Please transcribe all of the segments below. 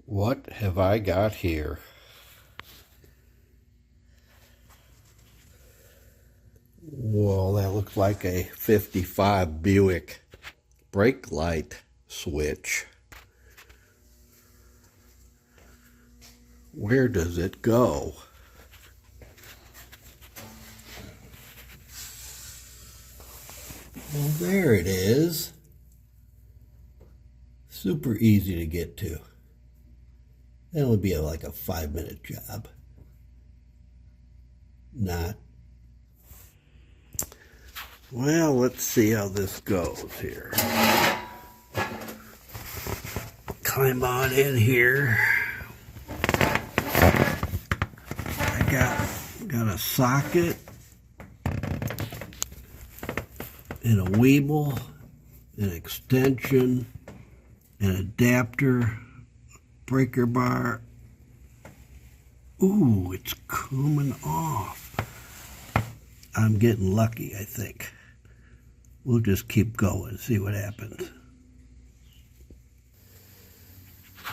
What have I got here? Well, that looks like a 55 Buick brake light switch. Where does it go? Well, there it is. Super easy to get to. That would be like a 5-minute job. Not. Well, let's see how this goes here. Climb on in here. I got a socket and a weeble, an extension, an adapter, breaker bar. Ooh, it's coming off. I'm getting lucky, I think. We'll just keep going, see what happens.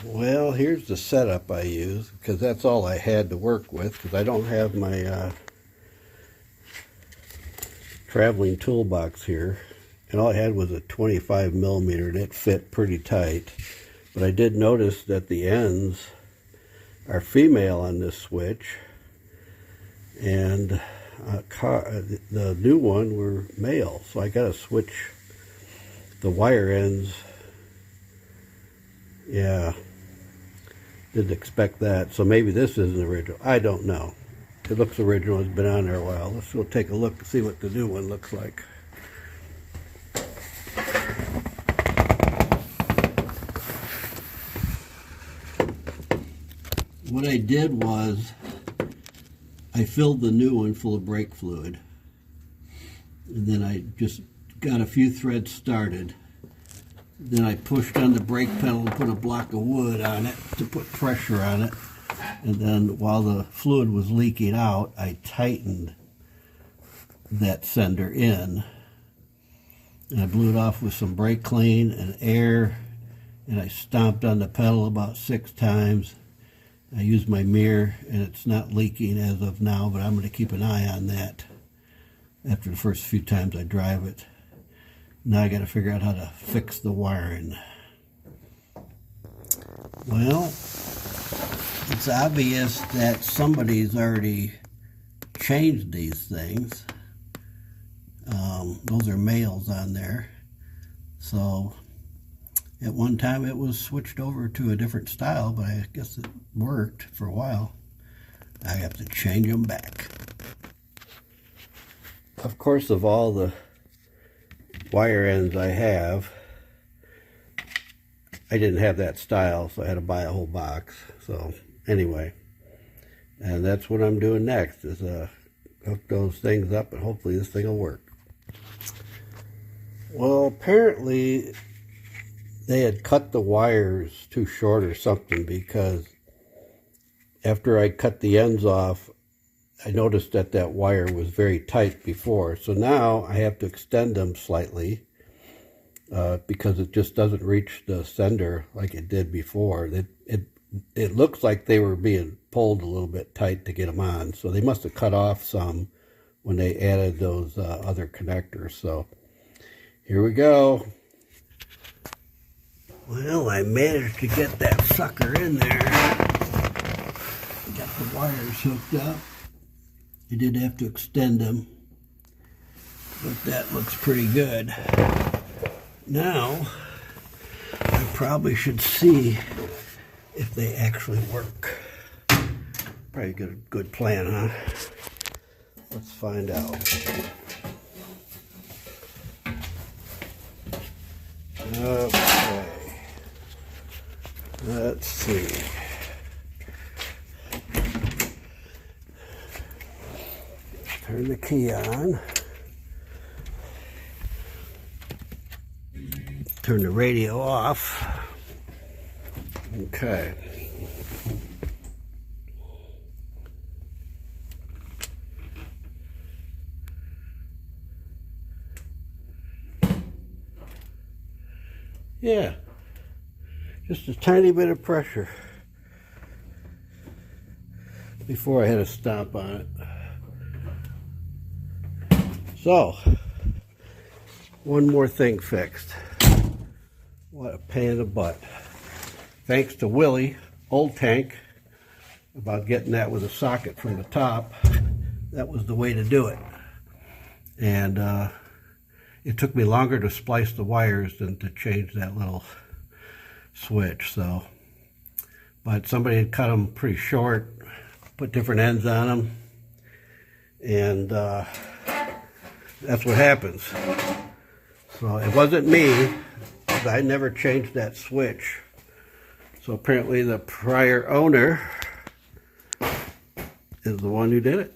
Well, here's the setup I use, because that's all I had to work with, because I don't have my traveling toolbox here. And all I had was a 25 millimeter, and it fit pretty tight. But I did notice that the ends are female on this switch, and the new one were male. So I got to switch the wire ends. Yeah, didn't expect that. So maybe this isn't original. I don't know. It looks original. It's been on there a while. Let's go take a look and see what the new one looks like. What I did was I filled the new one full of brake fluid, and then I just got a few threads started. Then I pushed on the brake pedal and put a block of wood on it to put pressure on it. And then while the fluid was leaking out, I tightened that sender in. And I blew it off with some brake clean and air, and I stomped on the pedal about 6 times. I used my mirror, and it's not leaking as of now, but I'm going to keep an eye on that after the first few times I drive it. Now I got to figure out how to fix the wiring. Well, it's obvious that somebody's already changed these things. Those are males on there. So at one time it was switched over to a different style, but I guess it worked for a while. I have to change them back. Of course, of all the wire ends I have, I didn't have that style, so I had to buy a whole box. So anyway, and that's what I'm doing next, is hook those things up, and hopefully this thing will work. Well, apparently they had cut the wires too short or something, because after I cut the ends off, I noticed that that wire was very tight before. So now I have to extend them slightly because it just doesn't reach the sender like it did before. It looks like they were being pulled a little bit tight to get them on. So they must have cut off some when they added those other connectors. So here we go. Well, I managed to get that sucker in there. Got the wires hooked up. I did have to extend them, but that looks pretty good. Now, I probably should see if they actually work. Probably a good plan, huh? Let's find out. Okay. Let's see. Turn the key on. Turn the radio off. Okay. Yeah. Just a tiny bit of pressure. before I had a stomp on it. So, one more thing fixed. What a pain in the butt. Thanks to Willie, Old Tank, about getting that with a socket from the top. That was the way to do it. And it took me longer to splice the wires than to change that little switch. So, but somebody had cut them pretty short, put different ends on them, and that's what happens. So it wasn't me, because I never changed that switch. So apparently the prior owner is the one who did it.